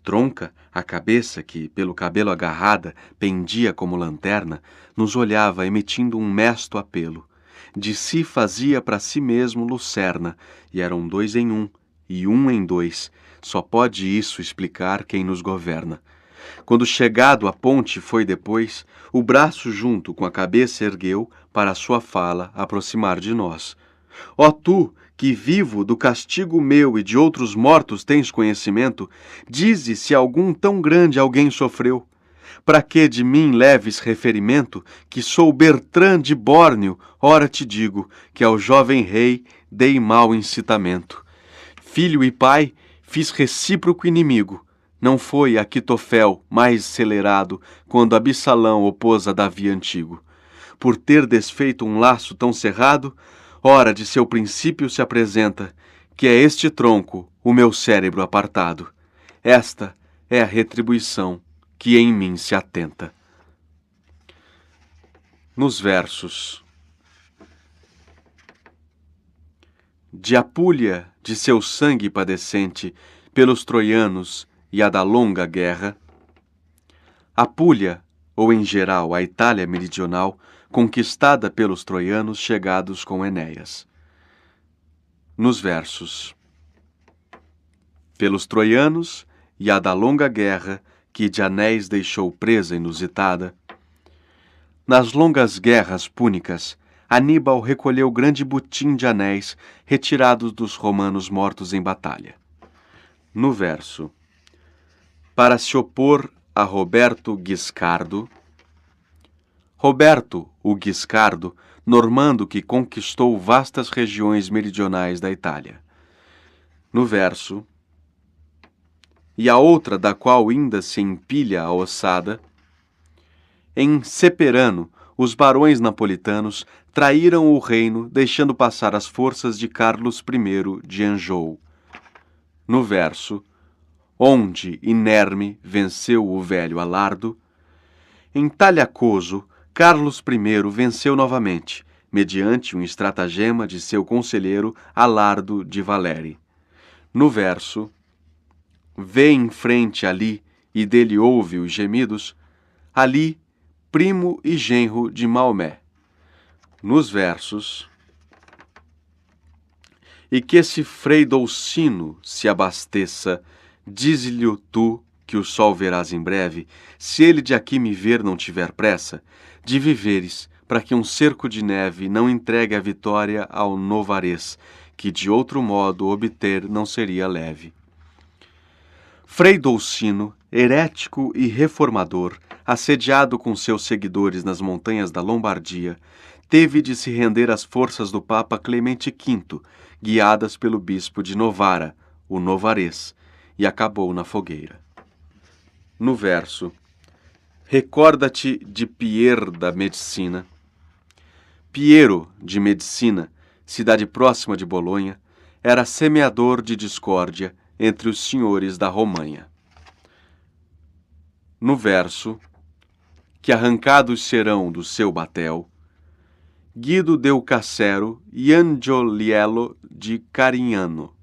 Tronca, a cabeça que, pelo cabelo agarrada, pendia como lanterna, nos olhava emitindo um mesto apelo. De si fazia para si mesmo lucerna, e eram dois em um, e um em dois. Só pode isso explicar quem nos governa. Quando chegado à ponte foi depois, o braço junto com a cabeça ergueu para a sua fala aproximar de nós. Ó tu, que vivo do castigo meu e de outros mortos tens conhecimento, dize se algum tão grande alguém sofreu. Para que de mim leves referimento, que sou Bertrand de Bórneo, ora te digo, que ao jovem rei dei mau incitamento. Filho e pai, fiz recíproco inimigo. Não foi Aquitofel mais celerado, quando Absalão opôs a Davi antigo. Por ter desfeito um laço tão cerrado, ora de seu princípio se apresenta, que é este tronco, o meu cérebro apartado. Esta é a retribuição que em mim se atenta. Nos versos: de Apúlia, de seu sangue padecente, pelos troianos e a da longa guerra. Apúlia, ou em geral a Itália meridional, conquistada pelos troianos chegados com Enéas. Nos versos: pelos troianos e a da longa guerra, que de anéis deixou presa inusitada. Nas longas guerras púnicas, Aníbal recolheu grande butim de anéis retirados dos romanos mortos em batalha. No verso: para se opor a Roberto Guiscardo. Roberto, o Guiscardo, normando que conquistou vastas regiões meridionais da Itália. No verso: e a outra da qual ainda se empilha a ossada. Em Ceperano, os barões napolitanos traíram o reino, deixando passar as forças de Carlos I de Anjou. No verso: onde inerme venceu o velho Alardo. Em Talhacoso, Carlos I venceu novamente, mediante um estratagema de seu conselheiro Alardo de Valeri. No verso: vê em frente ali, e dele ouve os gemidos, ali, primo e genro de Maomé. Nos versos: e que esse Frei Dolcino se abasteça, dize-lhe tu, que o sol verás em breve, se ele de aqui me ver não tiver pressa, de viveres, para que um cerco de neve não entregue a vitória ao Novarês, que de outro modo obter não seria leve. Frei Dolcino, herético e reformador, assediado com seus seguidores nas montanhas da Lombardia, teve de se render às forças do Papa Clemente V, guiadas pelo bispo de Novara, o Novarês, e acabou na fogueira. No verso: recorda-te de Pier da Medicina. Piero de Medicina, cidade próxima de Bolonha, era semeador de discórdia entre os senhores da Romanha. No verso: que arrancados serão do seu batel, Guido deu Cassero e Angioliello de Carignano.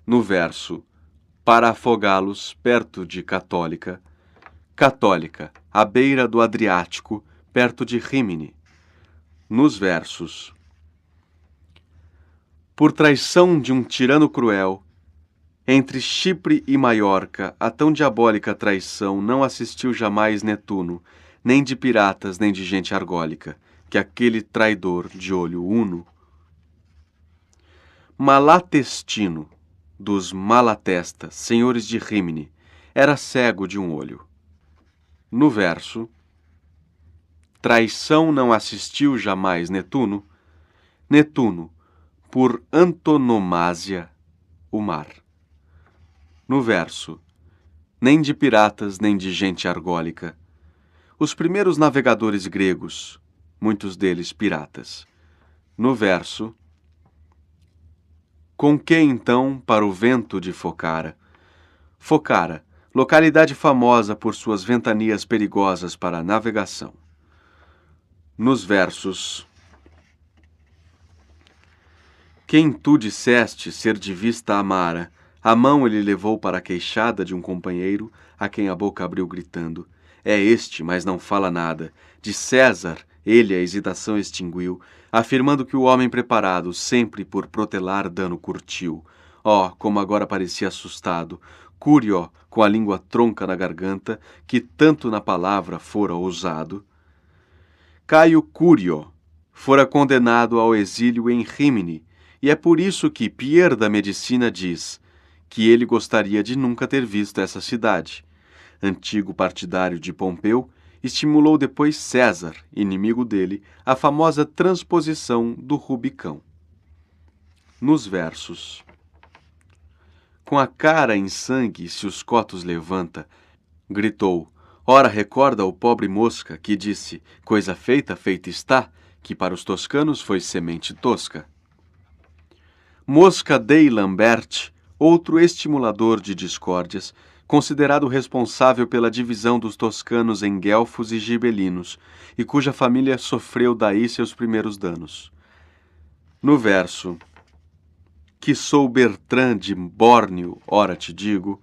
No verso: para afogá-los perto de Católica, Católica, à beira do Adriático, perto de Rímini. Nos versos: por traição de um tirano cruel, entre Chipre e Maiorca, a tão diabólica traição não assistiu jamais Netuno, nem de piratas, nem de gente argólica, que aquele traidor de olho uno. Malatestino, dos Malatesta, senhores de Rímini, era cego de um olho. No verso, traição não assistiu jamais Netuno, Netuno, por antonomásia, o mar. No verso, nem de piratas, nem de gente argólica, os primeiros navegadores gregos, muitos deles piratas. No verso, com que então para o vento de Focara? Focara, localidade famosa por suas ventanias perigosas para a navegação. Nos versos, quem tu disseste ser de vista amara, a mão ele levou para a queixada de um companheiro, a quem a boca abriu gritando, é este, mas não fala nada. De César, ele a hesitação extinguiu, afirmando que o homem preparado sempre por protelar dano curtiu. Oh, como agora parecia assustado, Cúrio, com a língua tronca na garganta, que tanto na palavra fora ousado. Caio Cúrio fora condenado ao exílio em Rímini, e é por isso que Pierre da Medicina diz que ele gostaria de nunca ter visto essa cidade. Antigo partidário de Pompeu, estimulou depois César, inimigo dele, a famosa transposição do Rubicão. Nos versos, com a cara em sangue se os cotos levanta, gritou, ora recorda o pobre Mosca que disse, coisa feita, feita está, que para os toscanos foi semente tosca. Mosca dei Lambert, outro estimulador de discórdias, considerado responsável pela divisão dos toscanos em guelfos e gibelinos, e cuja família sofreu daí seus primeiros danos. No verso, que sou Bertrand de Bórneo, ora te digo,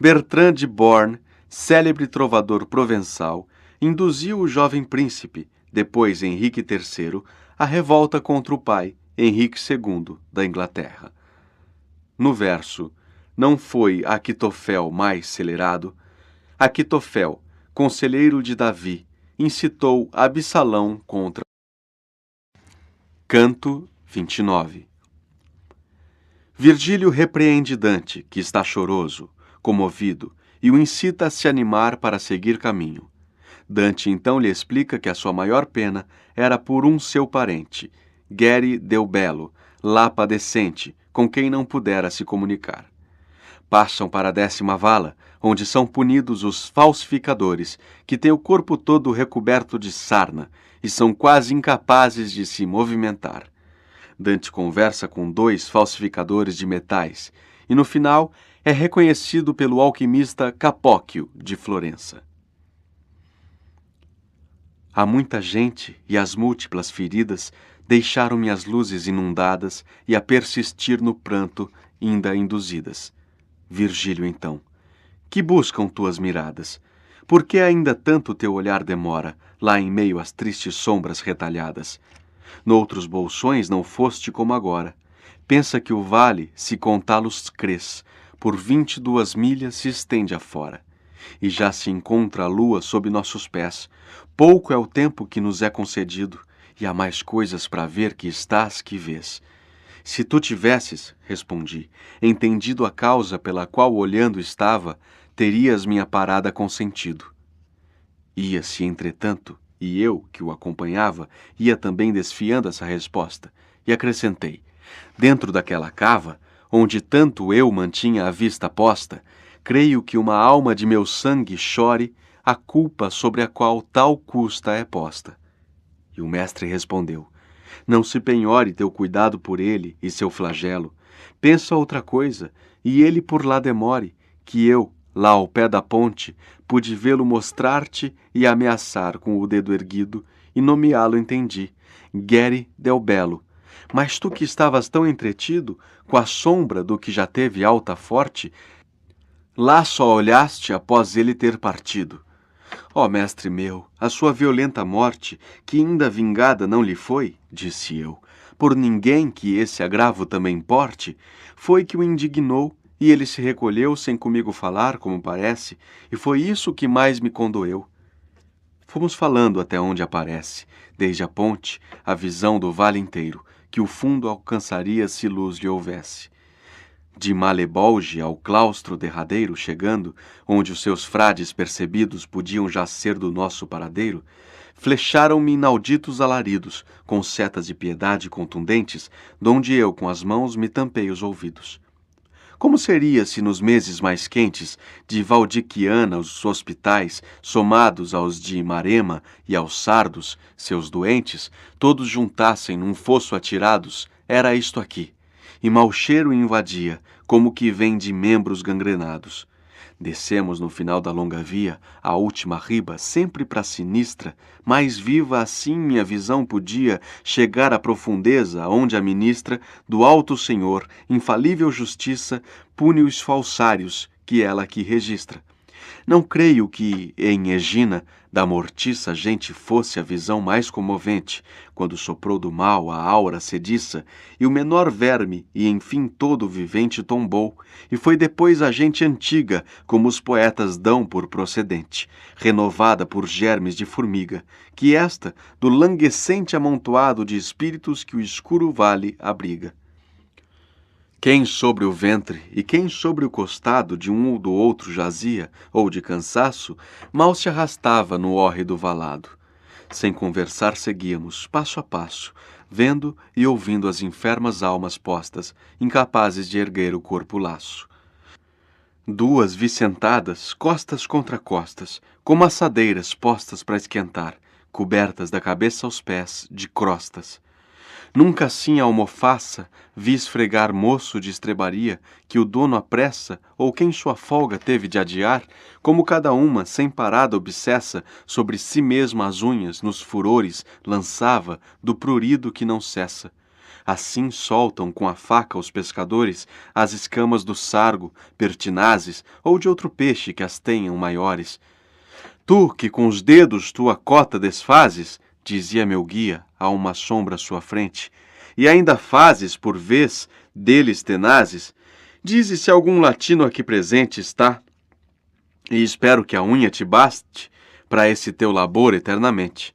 Bertrand de Born, célebre trovador provençal, induziu o jovem príncipe, depois Henrique III, à revolta contra o pai, Henrique II, da Inglaterra. No verso, não foi Aquitofel mais celerado? Aquitofel, conselheiro de Davi, incitou Absalão contra. Canto 29. Virgílio repreende Dante, que está choroso, comovido, e o incita a se animar para seguir caminho. Dante então lhe explica que a sua maior pena era por um seu parente, Geri Deubelo, lá padecente, com quem não pudera se comunicar. Passam para a 10ª vala, onde são punidos os falsificadores, que têm o corpo todo recoberto de sarna e são quase incapazes de se movimentar. Dante conversa com 2 falsificadores de metais e, no final, é reconhecido pelo alquimista Capóquio, de Florença. Há muita gente e as múltiplas feridas deixaram-me as luzes inundadas e a persistir no pranto ainda induzidas. Virgílio, então, que buscam tuas miradas? Por que ainda tanto teu olhar demora, lá em meio às tristes sombras retalhadas? Noutros bolsões não foste como agora. Pensa que o vale, se contá-los crês, por 22 milhas se estende afora. E já se encontra a lua sob nossos pés. Pouco é o tempo que nos é concedido, e há mais coisas para ver que estás que vês. Se tu tivesses, respondi, entendido a causa pela qual olhando estava, terias minha parada consentido. Ia-se, entretanto, e eu, que o acompanhava, ia também desfiando essa resposta, e acrescentei, dentro daquela cava, onde tanto eu mantinha a vista posta, creio que uma alma de meu sangue chore a culpa sobre a qual tal custa é posta. E o mestre respondeu, não se penhore teu cuidado por ele e seu flagelo. Pensa outra coisa, e ele por lá demore, que eu, lá ao pé da ponte, pude vê-lo mostrar-te e ameaçar com o dedo erguido, e nomeá-lo entendi, Geri Deubelo. Mas tu que estavas tão entretido, com a sombra do que já teve alta forte, lá só olhaste após ele ter partido. Ó mestre meu, a sua violenta morte, que ainda vingada não lhe foi, disse eu, por ninguém que esse agravo também porte, foi que o indignou, e ele se recolheu sem comigo falar, como parece, e foi isso que mais me condoeu. Fomos falando até onde aparece, desde a ponte, a visão do vale inteiro, que o fundo alcançaria se luz lhe houvesse. De Malebolge ao claustro derradeiro chegando, onde os seus frades percebidos podiam já ser do nosso paradeiro, flecharam-me inauditos alaridos, com setas de piedade contundentes, donde eu com as mãos me tampei os ouvidos. Como seria se nos meses mais quentes de Valdiquiana os hospitais, somados aos de Marema e aos sardos, seus doentes, todos juntassem num fosso atirados, era isto aqui. E mau cheiro invadia, como que vem de membros gangrenados. Descemos no final da longa via, a última riba, sempre para sinistra, mais viva assim minha visão podia chegar à profundeza, onde a ministra do alto Senhor, infalível justiça, pune os falsários que ela aqui registra. Não creio que, em Egina, da mortiça gente fosse a visão mais comovente, quando soprou do mal a aura sediça, e o menor verme, e enfim todo vivente tombou, e foi depois a gente antiga, como os poetas dão por procedente, renovada por germes de formiga, que esta, do languescente amontoado de espíritos que o escuro vale abriga. Quem sobre o ventre e quem sobre o costado de um ou do outro jazia, ou de cansaço, mal se arrastava no hórrido valado. Sem conversar seguíamos, passo a passo, vendo e ouvindo as enfermas almas postas, incapazes de erguer o corpo laço. Duas vi sentadas, costas contra costas, como assadeiras postas para esquentar, cobertas da cabeça aos pés de crostas. Nunca assim a almofaça vi esfregar moço de estrebaria, que o dono apressa, ou quem sua folga teve de adiar, como cada uma, sem parada obsessa, sobre si mesma as unhas, nos furores, lançava, do prurido que não cessa. Assim soltam com a faca os pescadores as escamas do sargo, pertinazes, ou de outro peixe que as tenham maiores. Tu, que com os dedos tua cota desfazes, dizia meu guia a uma sombra à sua frente, e ainda fazes, por vez, deles tenazes, dize se algum latino aqui presente está, e espero que a unha te baste para esse teu labor eternamente.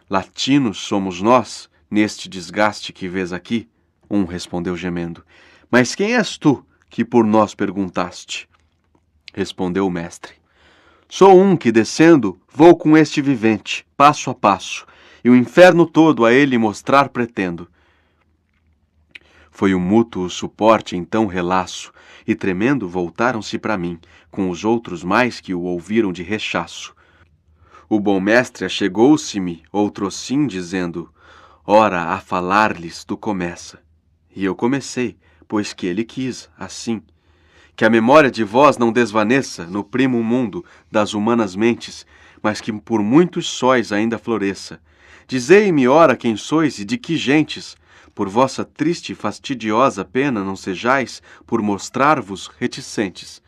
Latinos somos nós, neste desgaste que vês aqui, um respondeu gemendo. Mas quem és tu que por nós perguntaste? Respondeu o mestre. Sou um que, descendo, vou com este vivente, passo a passo, e o inferno todo a ele mostrar pretendo. Foi o mútuo suporte então relaço, e tremendo voltaram-se para mim, com os outros mais que o ouviram de rechaço. O bom mestre achegou-se-me, outrosim, dizendo, ora, a falar-lhes tu começa. E eu comecei, pois que ele quis, assim. Que a memória de vós não desvaneça no primo mundo das humanas mentes, mas que por muitos sóis ainda floresça. Dizei-me, ora, quem sois e de que gentes? Por vossa triste e fastidiosa pena não sejais, por mostrar-vos reticentes.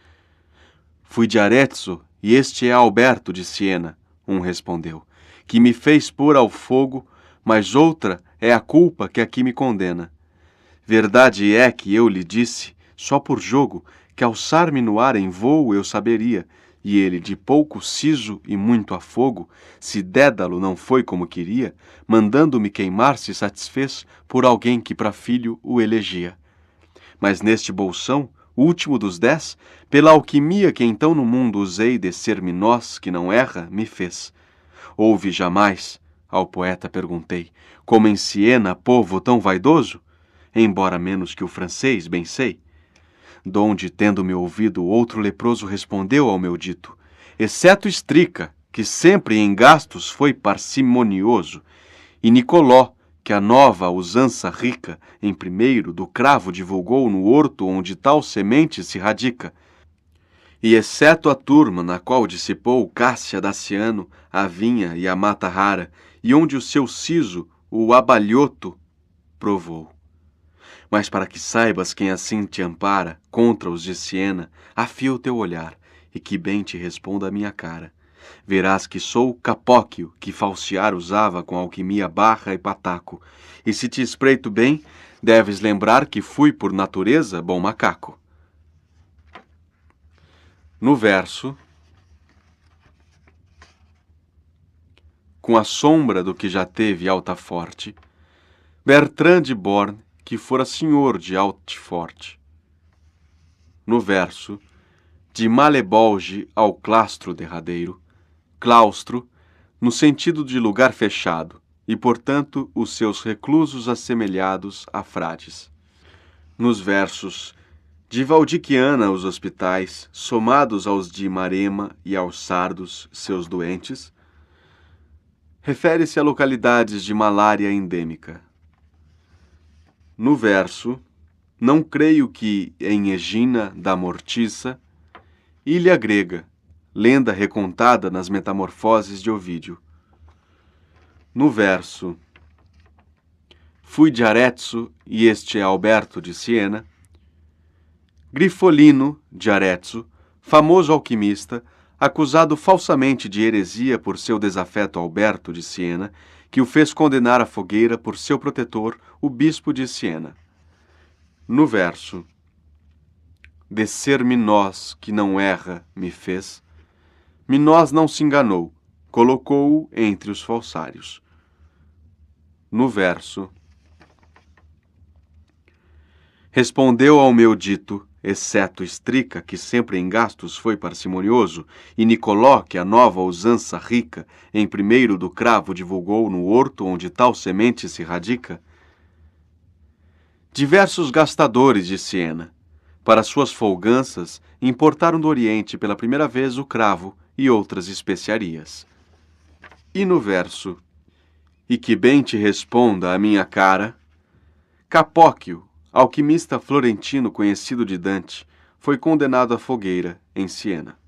Fui de Arezzo, e este é Alberto de Siena, um respondeu, que me fez pôr ao fogo, mas outra é a culpa que aqui me condena. Verdade é que eu lhe disse, só por jogo, que alçar-me no ar em voo eu saberia, e ele, de pouco siso e muito afogo, se Dédalo não foi como queria, mandando-me queimar se satisfez por alguém que para filho o elegia. Mas neste bolsão, último dos 10, pela alquimia que então no mundo usei de ser-me nós, que não erra, me fez. Houve jamais, ao poeta perguntei, como em Siena povo tão vaidoso? Embora menos que o francês, bem sei. Donde, tendo-me ouvido, outro leproso respondeu ao meu dito, exceto Estrica, que sempre em gastos foi parcimonioso, e Nicoló, que a nova usança rica, em primeiro, do cravo divulgou no horto onde tal semente se radica, e exceto a turma na qual dissipou Cássia Daciano, a vinha e a mata rara, e onde o seu siso, o abalhoto, provou. Mas para que saibas quem assim te ampara contra os de Siena, afia o teu olhar, e que bem te responda a minha cara. Verás que sou Capóquio, que falsear usava com alquimia barra e pataco, e se te espreito bem, deves lembrar que fui por natureza bom macaco. No verso, com a sombra do que já teve Altaforte, Bertrand de Born, que fora senhor de Altiforte. No verso, de Malebolge ao claustro derradeiro, claustro, no sentido de lugar fechado, e, portanto, os seus reclusos assemelhados a frades. Nos versos, de Valdiquiana os hospitais, somados aos de Marema e aos sardos, seus doentes, refere-se a localidades de malária endêmica. No verso, não creio que em Egina da Mortiça, ilha grega, lenda recontada nas Metamorfoses de Ovídio. No verso, fui de Arezzo e este é Alberto de Siena, Grifolino de Arezzo, famoso alquimista, acusado falsamente de heresia por seu desafeto Alberto de Siena, que o fez condenar à fogueira por seu protetor, o bispo de Siena. No verso, descer Minós, que não erra, me fez, Minós não se enganou, colocou-o entre os falsários. No verso, respondeu ao meu dito, exceto Estrica, que sempre em gastos foi parcimonioso, e Nicoló, que a nova usança rica, em primeiro do cravo divulgou no horto onde tal semente se radica. Diversos gastadores de Siena, para suas folganças, importaram do Oriente pela primeira vez o cravo e outras especiarias. E no verso, e que bem te responda a minha cara, Capóquio, alquimista florentino conhecido de Dante, foi condenado à fogueira em Siena.